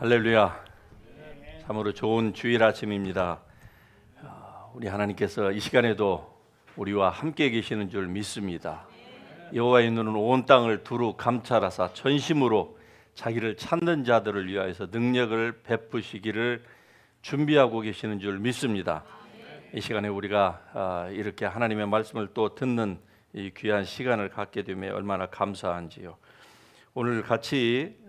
할렐루야. 참으로 좋은 주일 아침입니다. 우리 하나님께서 이 시간에도 우리와 함께 계시는 줄 믿습니다. 여호와의 눈은 온 땅을 두루 감찰하사 전심으로 자기를 찾는 자들을 위하여서 능력을 베푸시기를 준비하고 계시는 줄 믿습니다. 이 시간에 우리가 이렇게 하나님의 말씀을 또 듣는 이 귀한 시간을 갖게 되면 얼마나 감사한지요. 오늘 같이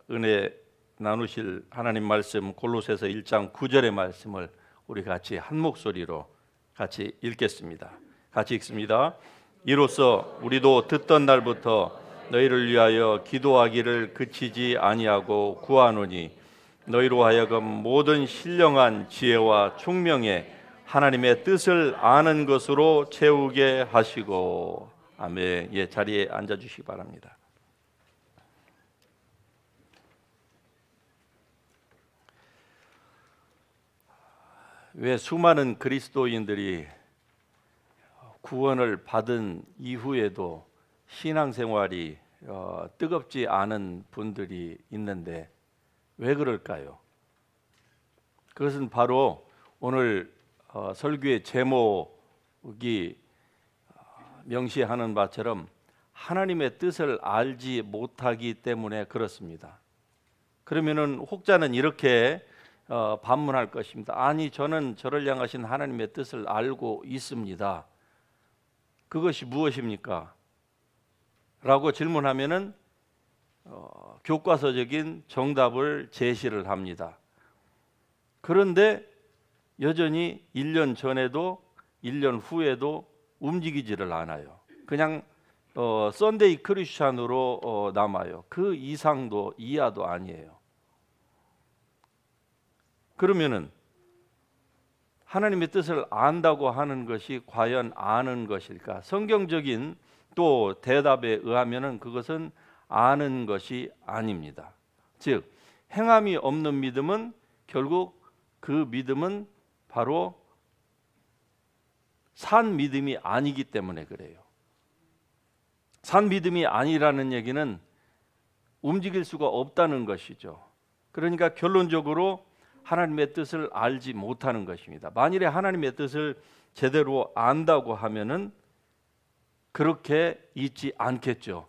은혜 나누실 하나님 말씀 골로새서 1장 9절의 말씀을 우리 같이 한 목소리로 같이 읽겠습니다. 같이 읽습니다. 이로써 우리도 듣던 날부터 너희를 위하여 기도하기를 그치지 아니하고 구하노니 너희로 하여금 모든 신령한 지혜와 총명에 하나님의 뜻을 아는 것으로 채우게 하시고. 아멘. 예, 자리에 앉아 주시기 바랍니다. 왜 수많은 그리스도인들이 구원을 받은 이후에도 신앙생활이 뜨겁지 않은 분들이 있는데 왜 그럴까요? 그것은 바로 오늘 설교의 제목이 명시하는 바처럼 하나님의 뜻을 알지 못하기 때문에 그렇습니다. 그러면은 혹자는 이렇게 반문할 것입니다. 아니, 저는 저를 향하신 하나님의 뜻을 알고 있습니다. 그것이 무엇입니까? 라고 질문하면은 교과서적인 정답을 제시를 합니다. 그런데 여전히 1년 전에도 1년 후에도 움직이지를 않아요. 그냥 썬데이 크리스찬으로 남아요. 그 이상도 이하도 아니에요. 그러면은 하나님의 뜻을 안다고 하는 것이 과연 아는 것일까? 성경적인 또 대답에 의하면은 그것은 아는 것이 아닙니다. 즉 행함이 없는 믿음은 결국 그 믿음은 바로 산 믿음이 아니기 때문에 그래요. 산 믿음이 아니라는 얘기는 움직일 수가 없다는 것이죠. 그러니까 결론적으로 하나님의 뜻을 알지 못하는 것입니다. 만일에 하나님의 뜻을 제대로 안다고 하면은 그렇게 있지 않겠죠.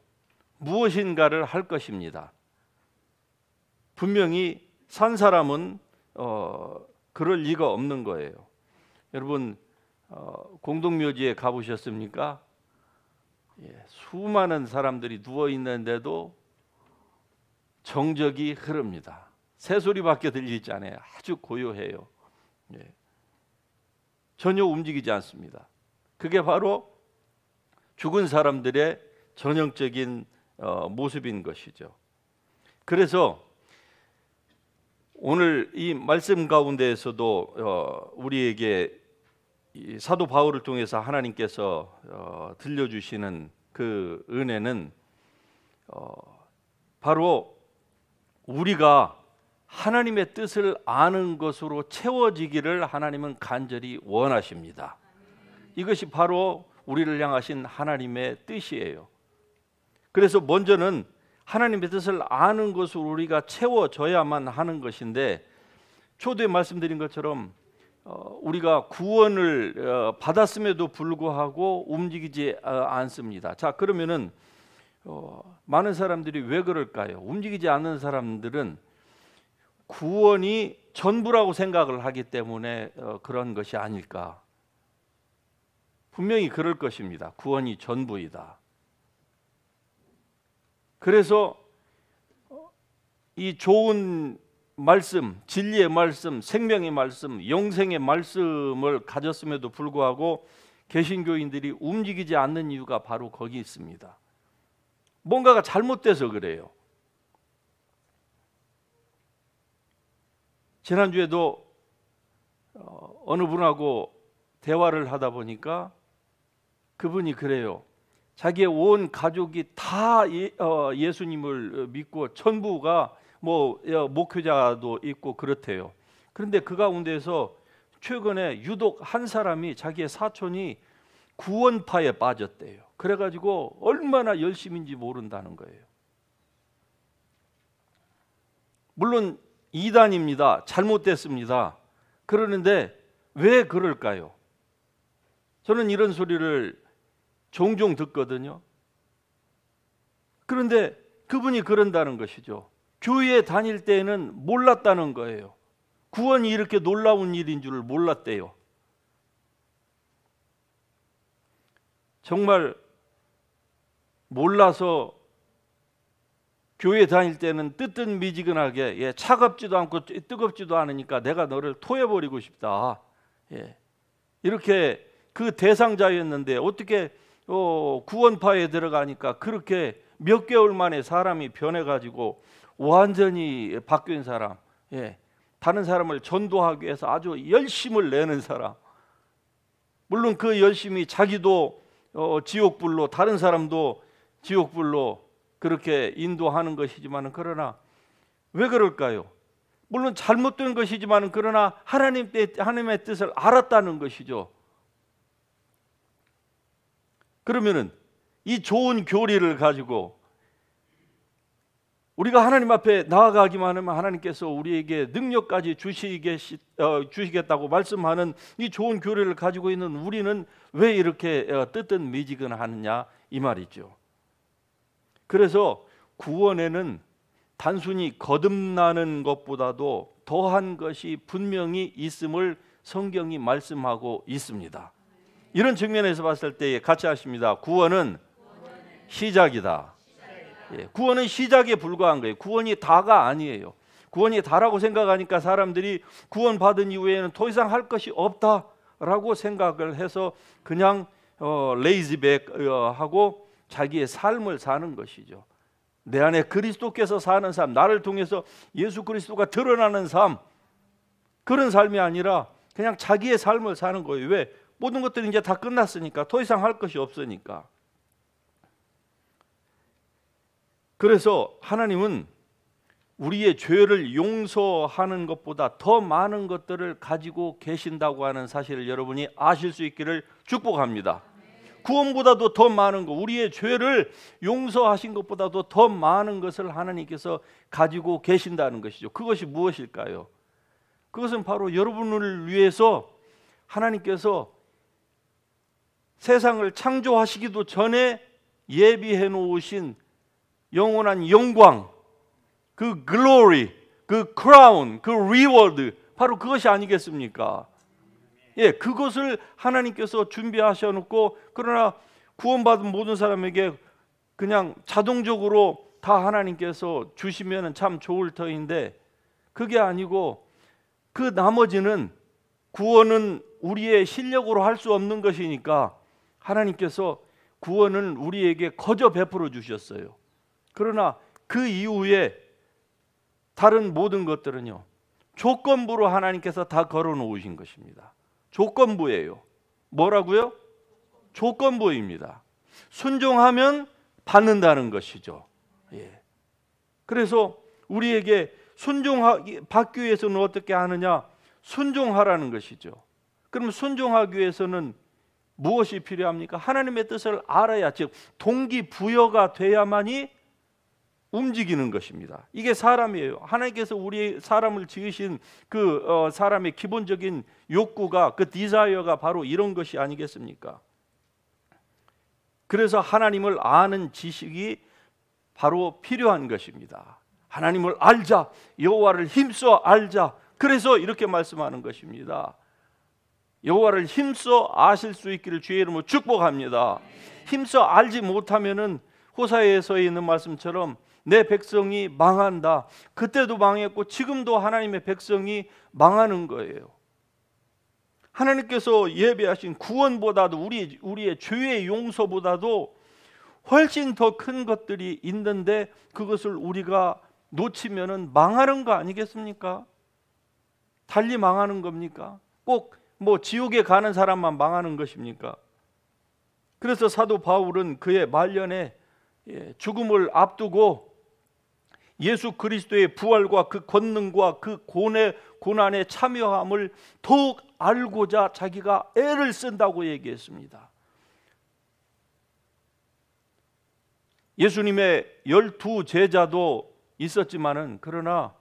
무엇인가를 할 것입니다. 분명히 산 사람은 그럴 리가 없는 거예요. 여러분 공동묘지에 가보셨습니까? 예, 수많은 사람들이 누워 있는데도 정적이 흐릅니다. 새소리밖에 들리지 않아요. 아주 고요해요. 예. 전혀 움직이지 않습니다. 그게 바로 죽은 사람들의 전형적인 모습인 것이죠. 그래서 오늘 이 말씀 가운데에서도 우리에게 이 사도 바울을 통해서 하나님께서 들려주시는 그 은혜는 바로 우리가 하나님의 뜻을 아는 것으로 채워지기를 하나님은 간절히 원하십니다. 이것이 바로 우리를 향하신 하나님의 뜻이에요. 그래서 먼저는 하나님의 뜻을 아는 것으로 우리가 채워져야만 하는 것인데, 초대에 말씀드린 것처럼 우리가 구원을 받았음에도 불구하고 움직이지 않습니다. 자, 그러면은 많은 사람들이 왜 그럴까요? 움직이지 않는 사람들은 구원이 전부라고 생각을 하기 때문에 그런 것이 아닐까. 분명히 그럴 것입니다. 구원이 전부이다. 그래서 이 좋은 말씀, 진리의 말씀, 생명의 말씀, 영생의 말씀을 가졌음에도 불구하고 개신교인들이 움직이지 않는 이유가 바로 거기 있습니다. 뭔가가 잘못돼서 그래요. 지난주에도 어느 분하고 대화를 하다 보니까 그분이 그래요. 자기의 온 가족이 다 예수님을 믿고 전부가 목회자도 있고 그렇대요. 그런데 그 가운데서 최근에 유독 한 사람이 자기의 사촌이 구원파에 빠졌대요. 그래가지고 얼마나 열심인지 모른다는 거예요. 물론 이단입니다. 잘못됐습니다. 그러는데 왜 그럴까요? 저는 이런 소리를 종종 듣거든요. 그런데 그분이 그런다는 것이죠. 교회에 다닐 때는 몰랐다는 거예요. 구원이 이렇게 놀라운 일인 줄을 몰랐대요. 정말 몰라서 교회 다닐 때는 뜨뜻미지근하게 차갑지도 않고 뜨겁지도 않으니까 내가 너를 토해버리고 싶다. 이렇게 그 대상자였는데 어떻게 구원파에 들어가니까 그렇게 몇 개월 만에 사람이 변해가지고 완전히 바뀐 사람, 다른 사람을 전도하기 위해서 아주 열심을 내는 사람. 물론 그 열심히 자기도 지옥불로, 다른 사람도 지옥불로 그렇게 인도하는 것이지만, 그러나 왜 그럴까요? 물론 잘못된 것이지만 그러나 하나님의 뜻을 알았다는 것이죠. 그러면은 이 좋은 교리를 가지고 우리가 하나님 앞에 나아가기만 하면 하나님께서 우리에게 능력까지 주시겠다고 말씀하는 이 좋은 교리를 가지고 있는 우리는 왜 이렇게 뜨뜻미지근하느냐 이 말이죠. 그래서 구원에는 단순히 거듭나는 것보다도 더한 것이 분명히 있음을 성경이 말씀하고 있습니다. 이런 측면에서 봤을 때 같이 하십니다. 구원은 시작이다. 구원은 시작에 불과한 거예요. 구원이 다가 아니에요. 구원이 다라고 생각하니까 사람들이 구원받은 이후에는 더 이상 할 것이 없다라고 생각을 해서 그냥 레이지백하고 자기의 삶을 사는 것이죠. 내 안에 그리스도께서 사는 삶, 나를 통해서 예수 그리스도가 드러나는 삶, 그런 삶이 아니라 그냥 자기의 삶을 사는 거예요. 왜? 모든 것들이 이제 다 끝났으니까, 더 이상 할 것이 없으니까. 그래서 하나님은 우리의 죄를 용서하는 것보다 더 많은 것들을 가지고 계신다고 하는 사실을 여러분이 아실 수 있기를 축복합니다. 구원보다도 더 많은 것, 우리의 죄를 용서하신 것보다도 더 많은 것을 하나님께서 가지고 계신다는 것이죠. 그것이 무엇일까요? 그것은 바로 여러분을 위해서 하나님께서 세상을 창조하시기도 전에 예비해 놓으신 영원한 영광, 그 글로리, 그 크라운, 그 리워드, 바로 그것이 아니겠습니까? 그것을 하나님께서 준비하셔 놓고, 그러나 구원받은 모든 사람에게 그냥 자동적으로 다 하나님께서 주시면 참 좋을 터인데, 그게 아니고 그 나머지는, 구원은 우리의 실력으로 할 수 없는 것이니까 하나님께서 구원은 우리에게 거저 베풀어 주셨어요. 그러나 그 이후에 다른 모든 것들은요, 조건부로 하나님께서 다 걸어 놓으신 것입니다. 조건부예요. 뭐라고요? 조건부입니다. 순종하면 받는다는 것이죠. 그래서 우리에게 받기 위해서는 어떻게 하느냐? 순종하라는 것이죠. 그럼 순종하기 위해서는 무엇이 필요합니까? 하나님의 뜻을 알아야, 즉 동기부여가 돼야만이 움직이는 것입니다. 이게 사람이에요. 하나님께서 우리 사람을 지으신 그 사람의 기본적인 욕구가, 그 디자이어가 바로 이런 것이 아니겠습니까? 그래서 하나님을 아는 지식이 바로 필요한 것입니다. 하나님을 알자, 여호와를 힘써 알자. 그래서 이렇게 말씀하는 것입니다. 여호와를 힘써 아실 수 있기를 주의 이름으로 축복합니다. 힘써 알지 못하면은 호사야서에 있는 말씀처럼 내 백성이 망한다. 그때도 망했고 지금도 하나님의 백성이 망하는 거예요. 하나님께서 예배하신 구원보다도, 우리의 죄의 용서보다도 훨씬 더 큰 것들이 있는데, 그것을 우리가 놓치면은 망하는 거 아니겠습니까? 달리 망하는 겁니까? 꼭 지옥에 가는 사람만 망하는 것입니까? 그래서 사도 바울은 그의 말년에 죽음을 앞두고 예수 그리스도의 부활과 그 권능과 그 고난의 참여함을 더욱 알고자 자기가 애를 쓴다고 얘기했습니다. 예수님의 12 제자도 있었지만은, 그러나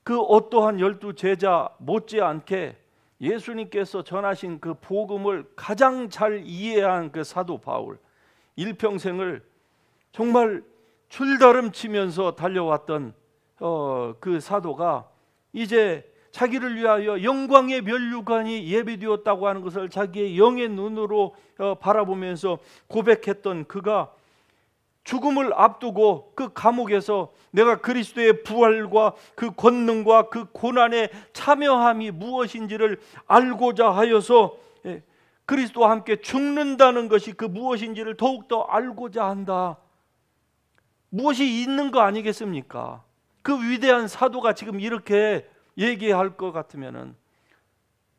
그 어떠한 12 제자 못지않게 예수님께서 전하신 그 복음을 가장 잘 이해한 그 사도 바울, 일평생을 정말 줄다름치면서 달려왔던 그 사도가 이제 자기를 위하여 영광의 면류관이 예비되었다고 하는 것을 자기의 영의 눈으로 바라보면서 고백했던 그가 죽음을 앞두고 그 감옥에서 내가 그리스도의 부활과 그 권능과 그 고난의 참여함이 무엇인지를 알고자 하여서 그리스도와 함께 죽는다는 것이 그 무엇인지를 더욱더 알고자 한다. 무엇이 있는 거 아니겠습니까? 그 위대한 사도가 지금 이렇게 얘기할 것 같으면은,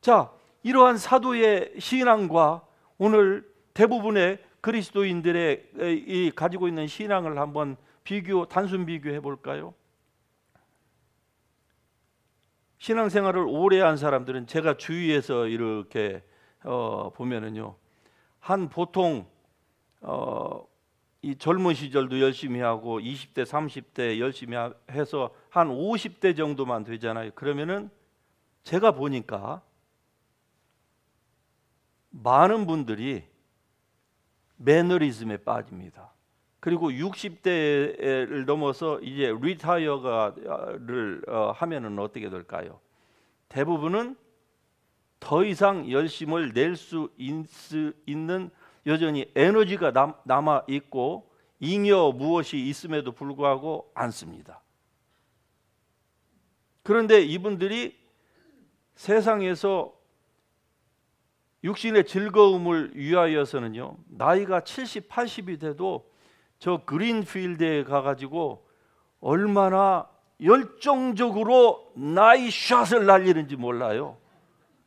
자, 이러한 사도의 신앙과 오늘 대부분의 그리스도인들의 가지고 있는 신앙을 한번 단순 비교해 볼까요? 신앙생활을 오래 한 사람들은 제가 주위에서 이렇게 보면은요, 한 보통 이 젊은 시절도 열심히 하고 20대 30대 열심히 해서 한 50대 정도만 되잖아요. 그러면은 제가 보니까 많은 분들이 매너리즘에 빠집니다. 그리고 60대를 넘어서 이제 리타이어를 하면은 어떻게 될까요? 대부분은 더 이상 열심을 낼 수 있는 여전히 에너지가 남아 있고 잉여 무엇이 있음에도 불구하고 않습니다. 그런데 이분들이 세상에서 육신의 즐거움을 위하여서는요, 나이가 70, 80이 돼도 저 그린필드에 가가지고 얼마나 열정적으로 나이 샷을 날리는지 몰라요.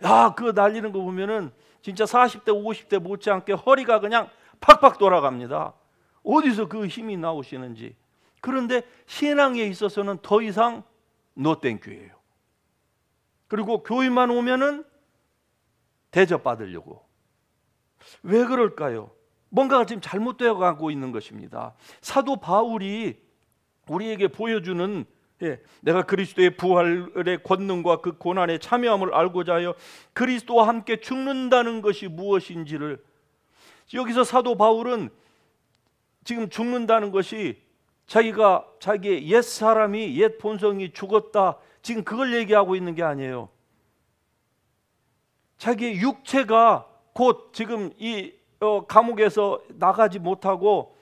야, 그거 날리는 거 보면은 진짜 40대, 50대 못지않게 허리가 그냥 팍팍 돌아갑니다. 어디서 그 힘이 나오시는지. 그런데 신앙에 있어서는 더 이상 노 땡큐예요. 그리고 교회만 오면은 대접받으려고. 왜 그럴까요? 뭔가가 지금 잘못되어 가고 있는 것입니다. 사도 바울이 우리에게 보여주는 내가 그리스도의 부활의 권능과 그 고난의 참여함을 알고자 하여 그리스도와 함께 죽는다는 것이 무엇인지를, 여기서 사도 바울은 지금 죽는다는 것이 자기의 옛 사람이, 옛 본성이 죽었다, 지금 그걸 얘기하고 있는 게 아니에요. 자기의 육체가 곧 지금 이 감옥에서 나가지 못하고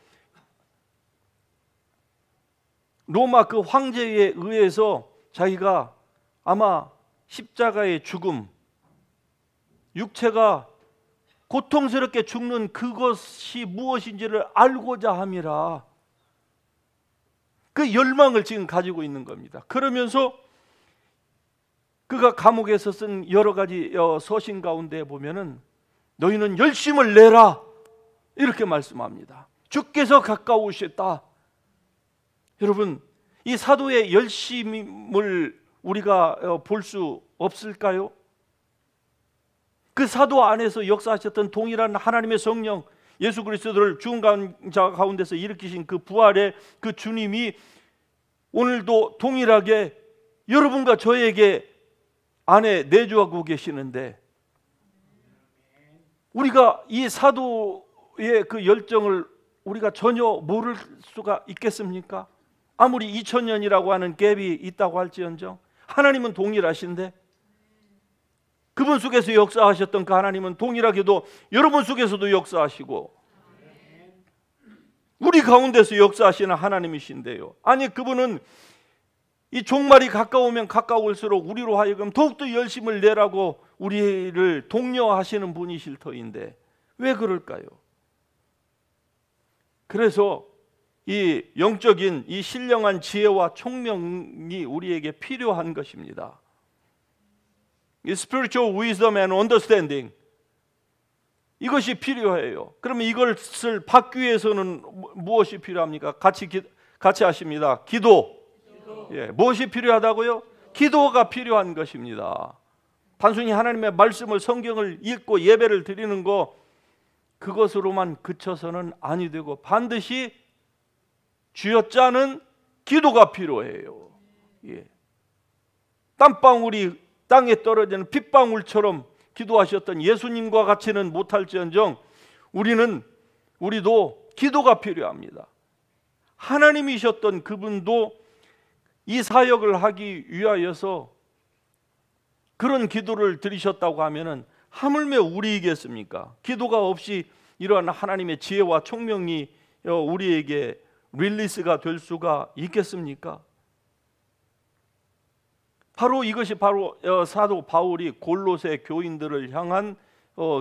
로마 그 황제에 의해서 자기가 아마 십자가의 죽음, 육체가 고통스럽게 죽는 그것이 무엇인지를 알고자 함이라, 그 열망을 지금 가지고 있는 겁니다. 그러면서 그가 감옥에서 쓴 여러 가지 서신 가운데 보면은 너희는 열심을 내라 이렇게 말씀합니다. 주께서 가까우셨다. 여러분, 이 사도의 열심을 우리가 볼 수 없을까요? 그 사도 안에서 역사하셨던 동일한 하나님의 성령, 예수 그리스도를 죽은 자 가운데서 일으키신 그 부활의 그 주님이 오늘도 동일하게 여러분과 저에게 안에 내주하고 계시는데, 우리가 이 사도의 그 열정을 우리가 전혀 모를 수가 있겠습니까? 아무리 2000년이라고 하는 갭이 있다고 할지언정 하나님은 동일하신데, 그분 속에서 역사하셨던 그 하나님은 동일하게도 여러분 속에서도 역사하시고 우리 가운데서 역사하시는 하나님이신데요, 아니 그분은 이 종말이 가까우면 가까울수록 우리로 하여금 더욱더 열심을 내라고 우리를 독려하시는 분이실 터인데 왜 그럴까요? 그래서 이 영적인 이 신령한 지혜와 총명이 우리에게 필요한 것입니다. 이 spiritual wisdom and understanding, 이것이 필요해요. 그러면 이것을 받기 위해서는 무엇이 필요합니까? 같이 하십니다. 기도. 무엇이 필요하다고요? 기도가 필요한 것입니다. 단순히 하나님의 말씀을, 성경을 읽고 예배를 드리는 거, 그것으로만 그쳐서는 아니 되고 반드시 쥐어짜는 기도가 필요해요. 땀방울이 땅에 떨어지는 핏방울처럼 기도하셨던 예수님과 같이는 못할지언정 우리도 기도가 필요합니다. 하나님이셨던 그분도 이 사역을 하기 위하여서 그런 기도를 드리셨다고 하면은 하물며 우리이겠습니까? 기도가 없이 이러한 하나님의 지혜와 총명이 우리에게 릴리스가 될 수가 있겠습니까? 바로 이것이 바로 사도 바울이 골로새 교인들을 향한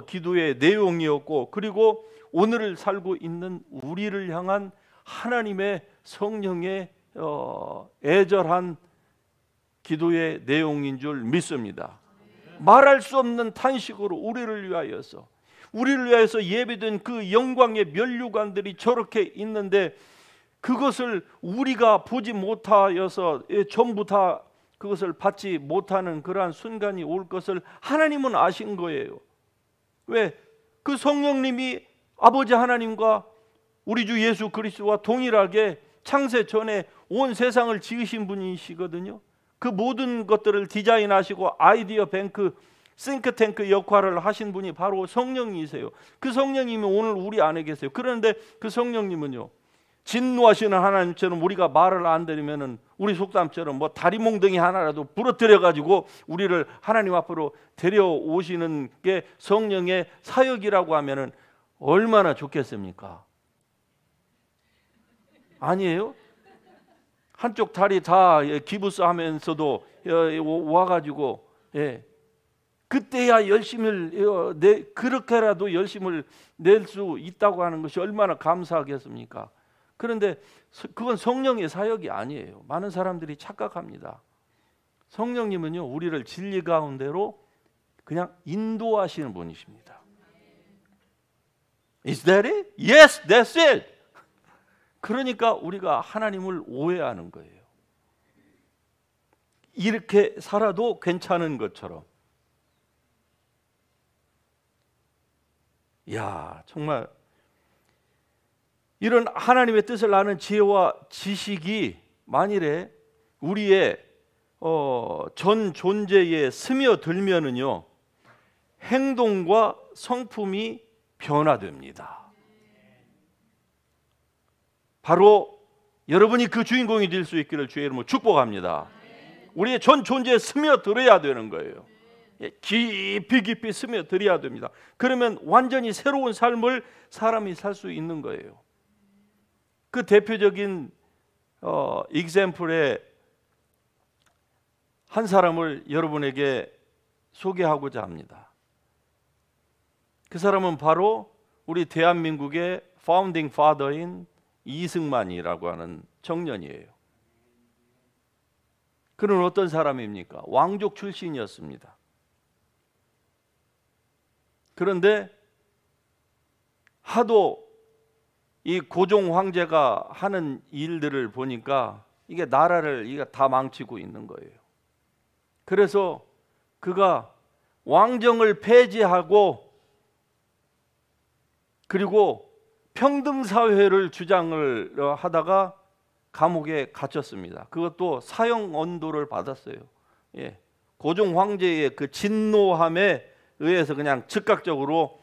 기도의 내용이었고, 그리고 오늘을 살고 있는 우리를 향한 하나님의 성령의 애절한 기도의 내용인 줄 믿습니다. 말할 수 없는 탄식으로 우리를 위하여서 예배된 그 영광의 면류관들이 저렇게 있는데 그것을 우리가 보지 못하여서 전부 다 그것을 받지 못하는 그러한 순간이 올 것을 하나님은 아신 거예요. 왜? 그 성령님이 아버지 하나님과 우리 주 예수 그리스도와 동일하게 창세 전에 온 세상을 지으신 분이시거든요. 그 모든 것들을 디자인하시고 아이디어 뱅크, 싱크탱크 역할을 하신 분이 바로 성령이세요. 그 성령님이 오늘 우리 안에 계세요. 그런데 그 성령님은요, 진노하시는 하나님처럼 우리가 말을 안 들으면은 우리 속담처럼 뭐 다리몽둥이 하나라도 부러뜨려 가지고 우리를 하나님 앞으로 데려오시는 게 성령의 사역이라고 하면은 얼마나 좋겠습니까? 아니에요? 한쪽 다리 다 기부스 하면서도 와가지고 그때야 열심을 그렇게라도 열심을 낼 수 있다고 하는 것이 얼마나 감사하겠습니까? 그런데 그건 성령의 사역이 아니에요. 많은 사람들이 착각합니다. 성령님은요, 우리를 진리 가운데로 그냥 인도하시는 분이십니다. Is that it? Yes, that's it. 그러니까 우리가 하나님을 오해하는 거예요. 이렇게 살아도 괜찮은 것처럼. 야, 정말 이런 하나님의 뜻을 아는 지혜와 지식이 만일에 우리의 전 존재에 스며들면은요, 행동과 성품이 변화됩니다. 바로 여러분이 그 주인공이 될 수 있기를 주의 이름으로 축복합니다. 우리의 전 존재에 스며들어야 되는 거예요. 깊이 스며들어야 됩니다. 그러면 완전히 새로운 삶을 사람이 살 수 있는 거예요. 그 대표적인 example의 한 사람을 여러분에게 소개하고자 합니다. 그 사람은 바로 우리 대한민국의 파운딩 파더인 이승만이라고 하는 청년이에요. 그는 어떤 사람입니까? 왕족 출신이었습니다. 그런데 하도 이 고종 황제가 하는 일들을 보니까 이게 나라를 다 망치고 있는 거예요. 그래서 그가 왕정을 폐지하고 그리고 평등사회를 주장을 하다가 감옥에 갇혔습니다. 그것도 사형 언도를 받았어요. 고종 황제의 그 진노함에 의해서 그냥 즉각적으로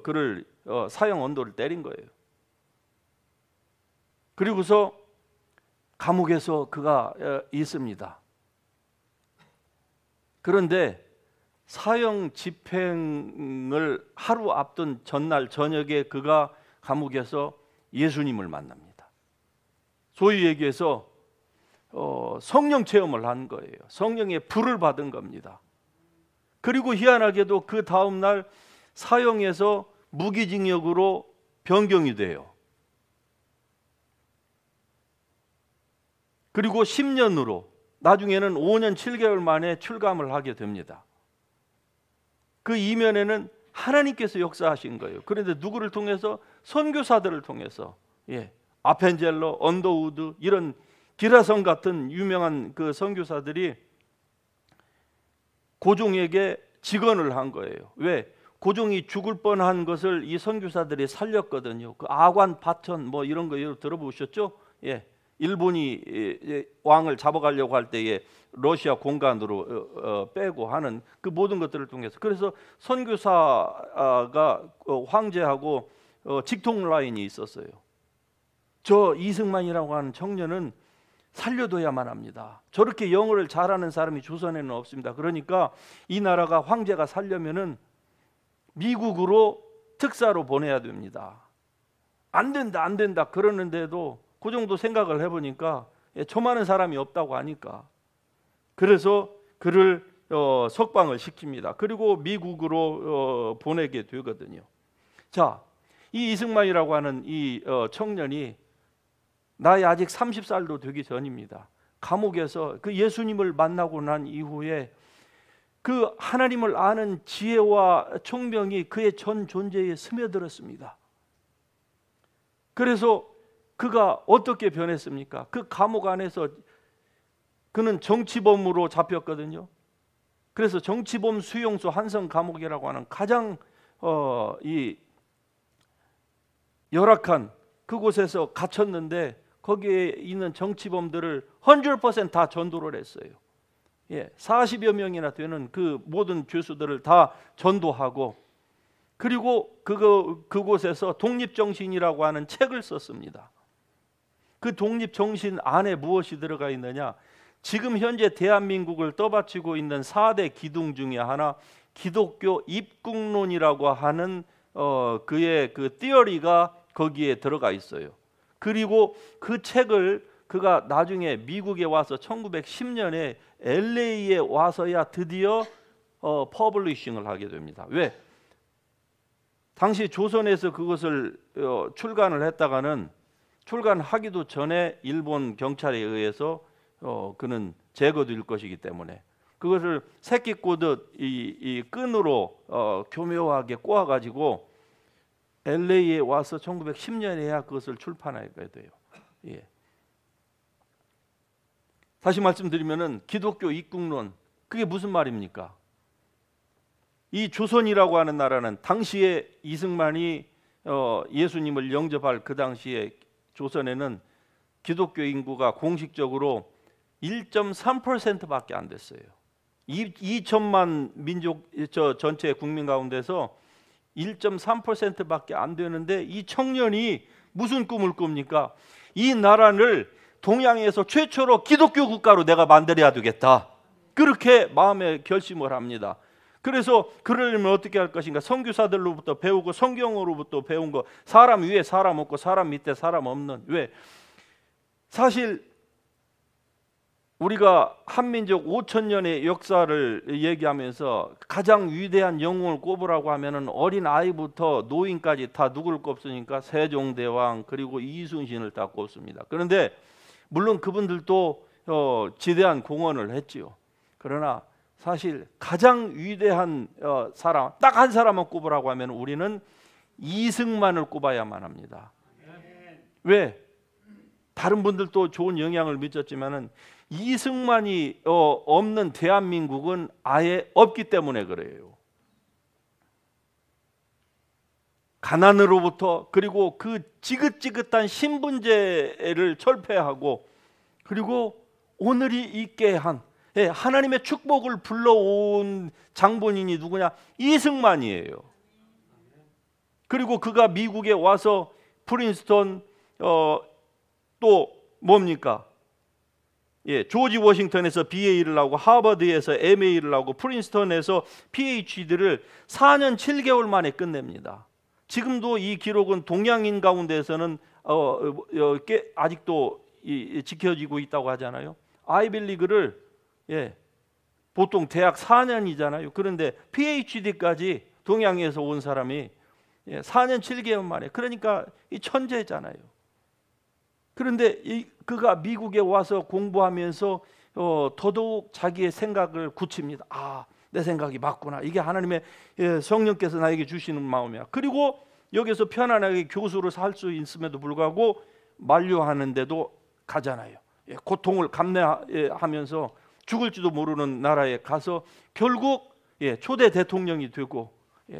그를 사형 언도를 때린 거예요. 그리고서 감옥에서 그가 있습니다. 그런데 사형 집행을 하루 앞둔 전날 저녁에 그가 감옥에서 예수님을 만납니다. 소위 얘기해서 성령 체험을 한 거예요. 성령의 불을 받은 겁니다. 그리고 희한하게도 그 다음 날 사형에서 무기징역으로 변경이 돼요. 그리고 10년으로 나중에는 5년 7개월 만에 출감을 하게 됩니다. 그 이면에는 하나님께서 역사하신 거예요. 그런데 누구를 통해서? 선교사들을 통해서. 아펜젤러, 언더우드 이런 기라성 같은 유명한 그 선교사들이 고종에게 직언을 한 거예요. 왜? 고종이 죽을 뻔한 것을 이 선교사들이 살렸거든요. 그 아관 파천 뭐 이런 거 들어보셨죠? 일본이 왕을 잡아가려고 할 때에 러시아 공간으로 빼고 하는 그 모든 것들을 통해서, 그래서 선교사가 황제하고 직통 라인이 있었어요. 저 이승만이라고 하는 청년은 살려둬야만 합니다. 저렇게 영어를 잘하는 사람이 조선에는 없습니다. 그러니까 이 나라가 황제가 살려면은 미국으로 특사로 보내야 됩니다. 안 된다 안 된다 그러는데도 그 정도 생각을 해보니까 저 많은 사람이 없다고 하니까, 그래서 그를 석방을 시킵니다. 그리고 미국으로 보내게 되거든요. 자, 이 이승만이라고 하는 이 청년이 나이 아직 30살도 되기 전입니다. 감옥에서 그 예수님을 만나고 난 이후에 그 하나님을 아는 지혜와 총명이 그의 전 존재에 스며들었습니다. 그래서 그가 어떻게 변했습니까? 그 감옥 안에서 그는 정치범으로 잡혔거든요. 그래서 정치범 수용소 한성 감옥이라고 하는 가장 이 열악한 그곳에서 갇혔는데, 거기에 있는 정치범들을 100% 다 전도를 했어요. 40여 명이나 되는 그 모든 죄수들을 다 전도하고, 그리고 그곳에서 독립정신이라고 하는 책을 썼습니다. 그 독립정신 안에 무엇이 들어가 있느냐? 지금 현재 대한민국을 떠받치고 있는 4대 기둥 중에 하나, 기독교 입국론이라고 하는 그의 그 티어리가 거기에 들어가 있어요. 그리고 그 책을 그가 나중에 미국에 와서 1910년에 LA에 와서야 드디어 퍼블리싱을 하게 됩니다. 왜? 당시 조선에서 그것을 출간을 했다가는, 출간하기도 전에 일본 경찰에 의해서 그는 제거될 것이기 때문에 그것을 새끼 꼬듯 이 끈으로 교묘하게 꼬아가지고 LA에 와서 1910년에야 그것을 출판하게 돼요. 다시 말씀드리면은 기독교 입국론, 그게 무슨 말입니까? 이 조선이라고 하는 나라는 당시에 이승만이 예수님을 영접할 그 당시에 조선에는 기독교 인구가 공식적으로 1.3%밖에 안 됐어요. 2천만 민족 전체 국민 가운데서 1.3%밖에 안 되는데, 이 청년이 무슨 꿈을 꿉니까? 이 나라를 동양에서 최초로 기독교 국가로 내가 만들어야 되겠다, 그렇게 마음에 결심을 합니다. 그래서 그러려면 어떻게 할 것인가? 선교사들로부터 배우고 성경으로부터 배운 거, 사람 위에 사람 없고 사람 밑에 사람 없는. 왜? 사실 우리가 한민족 5,000년의 역사를 얘기하면서 가장 위대한 영웅을 꼽으라고 하면은 어린 아이부터 노인까지 다 누구를 꼽습니까? 세종대왕 그리고 이순신을 다 꼽습니다. 그런데 물론 그분들도 지대한 공헌을 했지요. 그러나 사실 가장 위대한 사람, 딱 한 사람만 꼽으라고 하면 우리는 이승만을 꼽아야만 합니다. 왜? 다른 분들도 좋은 영향을 미쳤지만은 이승만이 없는 대한민국은 아예 없기 때문에 그래요. 가난으로부터, 그리고 그 지긋지긋한 신분제를 철폐하고, 그리고 오늘이 있게 한 하나님의 축복을 불러온 장본인이 누구냐? 이승만이에요. 그리고 그가 미국에 와서 프린스턴 또 뭡니까? 조지 워싱턴에서 BA를 하고 하버드에서 MA를 하고 프린스턴에서 PhD를 4년 7개월 만에 끝냅니다. 지금도 이 기록은 동양인 가운데서는 아직도 지켜지고 있다고 하잖아요. 아이빌리그를 보통 대학 4년이잖아요. 그런데 PhD까지 동양에서 온 사람이 4년 7개월 만에, 그러니까 이 천재잖아요. 그런데 그가 미국에 와서 공부하면서 더더욱 자기의 생각을 굳힙니다. 아, 내 생각이 맞구나. 이게 하나님의 성령께서 나에게 주시는 마음이야. 그리고 여기서 편안하게 교수로 살 수 있음에도 불구하고 만류하는데도 가잖아요. 고통을 감내하면서 죽을지도 모르는 나라에 가서 결국 초대 대통령이 되고,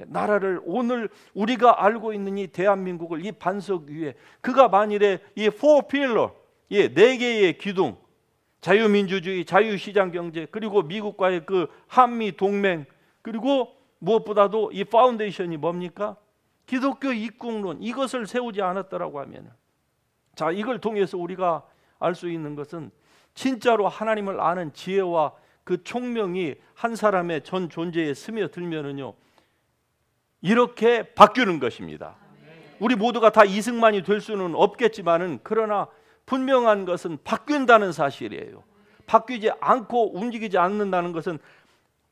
나라를 오늘 우리가 알고 있는 이 대한민국을 이 반석 위에, 그가 만일에 이 four pillar, 예, 네 개의 기둥, 자유민주주의, 자유시장경제, 그리고 미국과의 그 한미 동맹, 그리고 무엇보다도 이 파운데이션이 뭡니까? 기독교 입국론, 이것을 세우지 않았더라고 하면, 자, 이걸 통해서 우리가 알 수 있는 것은 진짜로 하나님을 아는 지혜와 그 총명이 한 사람의 전 존재에 스며들면은요, 이렇게 바뀌는 것입니다. 우리 모두가 다 이승만이 될 수는 없겠지만은, 그러나 분명한 것은 바뀐다는 사실이에요. 바뀌지 않고 움직이지 않는다는 것은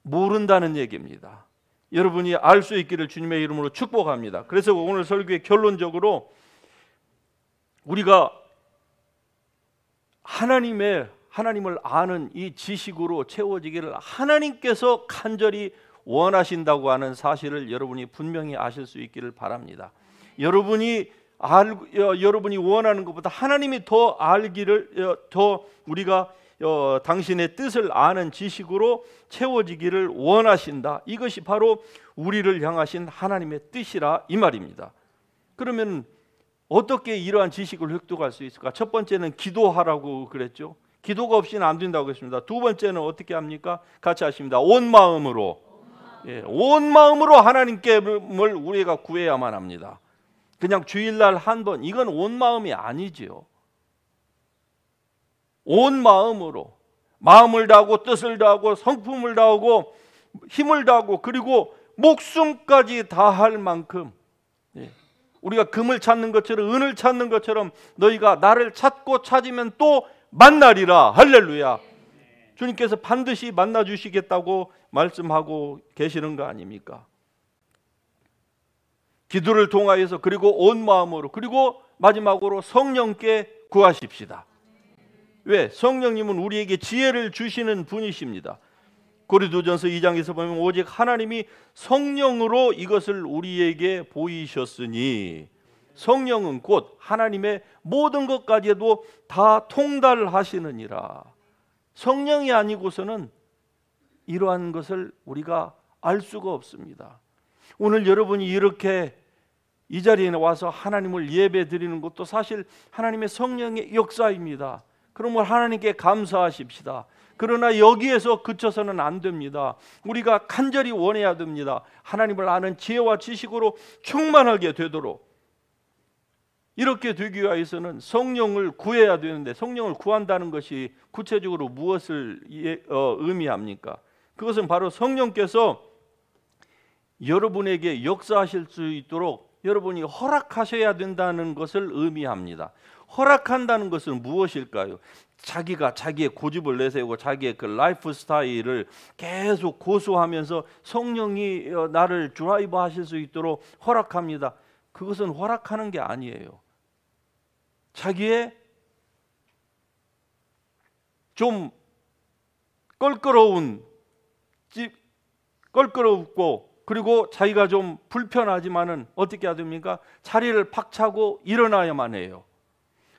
모른다는 얘기입니다. 여러분이 알 수 있기를 주님의 이름으로 축복합니다. 그래서 오늘 설교의 결론적으로 우리가 하나님을 아는 이 지식으로 채워지기를 하나님께서 간절히 원하신다고 하는 사실을 여러분이 분명히 아실 수 있기를 바랍니다. 여러분이 원하는 것보다 하나님이 더 알기를, 더 우리가 당신의 뜻을 아는 지식으로 채워지기를 원하신다. 이것이 바로 우리를 향하신 하나님의 뜻이라 이 말입니다. 그러면 어떻게 이러한 지식을 획득할 수 있을까? 첫 번째는 기도하라고 그랬죠. 기도가 없이는 안 된다고 했습니다. 두 번째는 어떻게 합니까? 같이 하십니다. 온 마음으로. 예, 온 마음으로 하나님께를 우리가 구해야만 합니다. 그냥 주일날 한 번, 이건 온 마음이 아니지요. 온 마음으로, 마음을 다하고 뜻을 다하고 성품을 다하고 힘을 다하고 그리고 목숨까지 다할 만큼, 예, 우리가 금을 찾는 것처럼 은을 찾는 것처럼 너희가 나를 찾고 찾으면 또 만나리라. 할렐루야. 주님께서 반드시 만나 주시겠다고 말씀하고 계시는 거 아닙니까? 기도를 통하여서, 그리고 온 마음으로, 그리고 마지막으로 성령께 구하십시다. 왜? 성령님은 우리에게 지혜를 주시는 분이십니다. 고린도전서 2장에서 보면 오직 하나님이 성령으로 이것을 우리에게 보이셨으니, 성령은 곧 하나님의 모든 것까지도 다 통달하시느니라. 성령이 아니고서는 이러한 것을 우리가 알 수가 없습니다. 오늘 여러분이 이렇게 이 자리에 와서 하나님을 예배 드리는 것도 사실 하나님의 성령의 역사입니다. 그러므로 하나님께 감사하십시다. 그러나 여기에서 그쳐서는 안 됩니다. 우리가 간절히 원해야 됩니다. 하나님을 아는 지혜와 지식으로 충만하게 되도록. 이렇게 되기 위해서는 성령을 구해야 되는데, 성령을 구한다는 것이 구체적으로 무엇을 의미합니까? 그것은 바로 성령께서 여러분에게 역사하실 수 있도록 여러분이 허락하셔야 된다는 것을 의미합니다. 허락한다는 것은 무엇일까요? 자기가 자기의 고집을 내세우고 자기의 그 라이프 스타일을 계속 고수하면서 성령이 나를 드라이브 하실 수 있도록 허락합니다. 그것은 허락하는 게 아니에요. 자기의 좀 껄끄럽고 그리고 자기가 좀 불편하지만은 어떻게 해야 됩니까? 자리를 박차고 일어나야만 해요.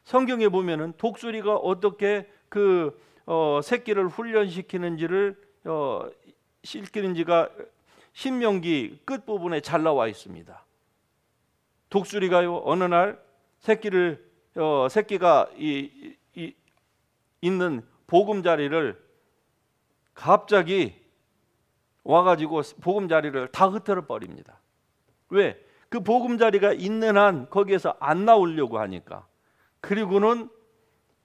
성경에 보면은 독수리가 어떻게 그 새끼를 훈련시키는지를 시키는지가 신명기 끝부분에 잘 나와 있습니다. 독수리가요, 어느 날 새끼가 있는 보금자리를 갑자기 와가지고 보금자리를 다 흩어져 버립니다. 왜? 그 보금자리가 있는 한 거기에서 안 나오려고 하니까. 그리고는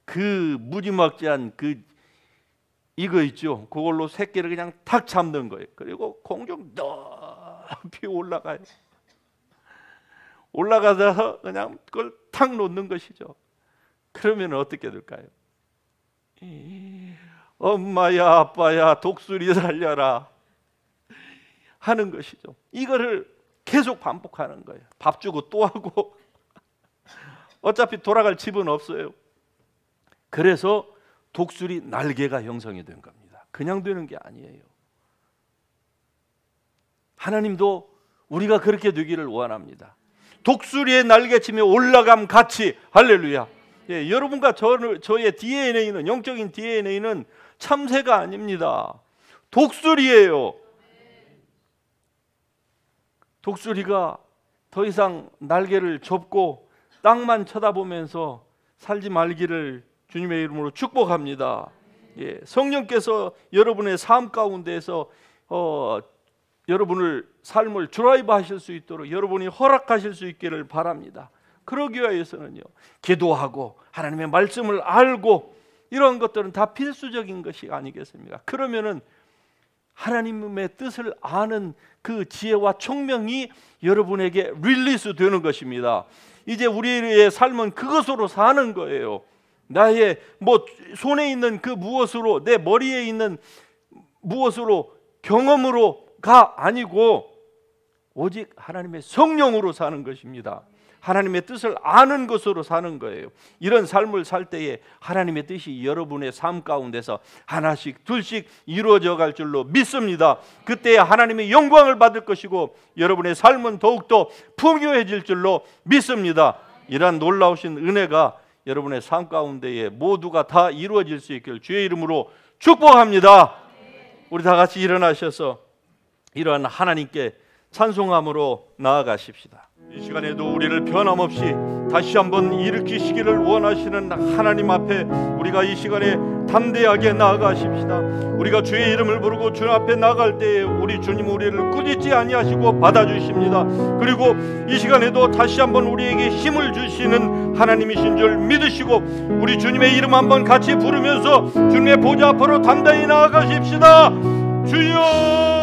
그 무지막지한 이거 있죠. 그걸로 새끼를 그냥 탁 잡는 거예요. 그리고 공중 높이 올라가요. 올라가서 그냥 그걸 탁 놓는 것이죠. 그러면 어떻게 될까요? 엄마야 아빠야 독수리 살려라 하는 것이죠. 이거를 계속 반복하는 거예요. 밥 주고 또 하고 어차피 돌아갈 집은 없어요. 그래서 독수리 날개가 형성이 된 겁니다. 그냥 되는 게 아니에요. 하나님도 우리가 그렇게 되기를 원합니다. 독수리의 날개치며 올라감 같이. 할렐루야. 예, 여러분과 저의 DNA는, 영적인 DNA는 참새가 아닙니다. 독수리예요. 독수리가 더 이상 날개를 접고 땅만 쳐다보면서 살지 말기를 주님의 이름으로 축복합니다. 예, 성령께서 여러분의 삶 가운데에서 여러분을 삶을 드라이브 하실 수 있도록 여러분이 허락하실 수 있기를 바랍니다. 그러기 위해서는요, 기도하고 하나님의 말씀을 알고 이런 것들은 다 필수적인 것이 아니겠습니까? 그러면은 하나님의 뜻을 아는 그 지혜와 총명이 여러분에게 릴리스 되는 것입니다. 이제 우리의 삶은 그것으로 사는 거예요. 나의 손에 있는 그 무엇으로, 내 머리에 있는 무엇으로, 경험으로가 아니고 오직 하나님의 성령으로 사는 것입니다. 하나님의 뜻을 아는 것으로 사는 거예요. 이런 삶을 살 때에 하나님의 뜻이 여러분의 삶 가운데서 하나씩 둘씩 이루어져 갈 줄로 믿습니다. 그때 하나님의 영광을 받을 것이고 여러분의 삶은 더욱더 풍요해질 줄로 믿습니다. 이러한 놀라우신 은혜가 여러분의 삶 가운데에 모두가 다 이루어질 수 있기를 주의 이름으로 축복합니다. 우리 다 같이 일어나셔서 이러한 하나님께 찬송함으로 나아가십시다. 이 시간에도 우리를 변함없이 다시 한번 일으키시기를 원하시는 하나님 앞에 우리가 이 시간에 담대하게 나아가십시다. 우리가 주의 이름을 부르고 주님 앞에 나갈 때에 우리 주님 우리를 꾸짖지 아니하시고 받아주십니다. 그리고 이 시간에도 다시 한번 우리에게 힘을 주시는 하나님이신 줄 믿으시고 우리 주님의 이름 한번 같이 부르면서 주님의 보좌 앞으로 담대히 나아가십시다. 주여!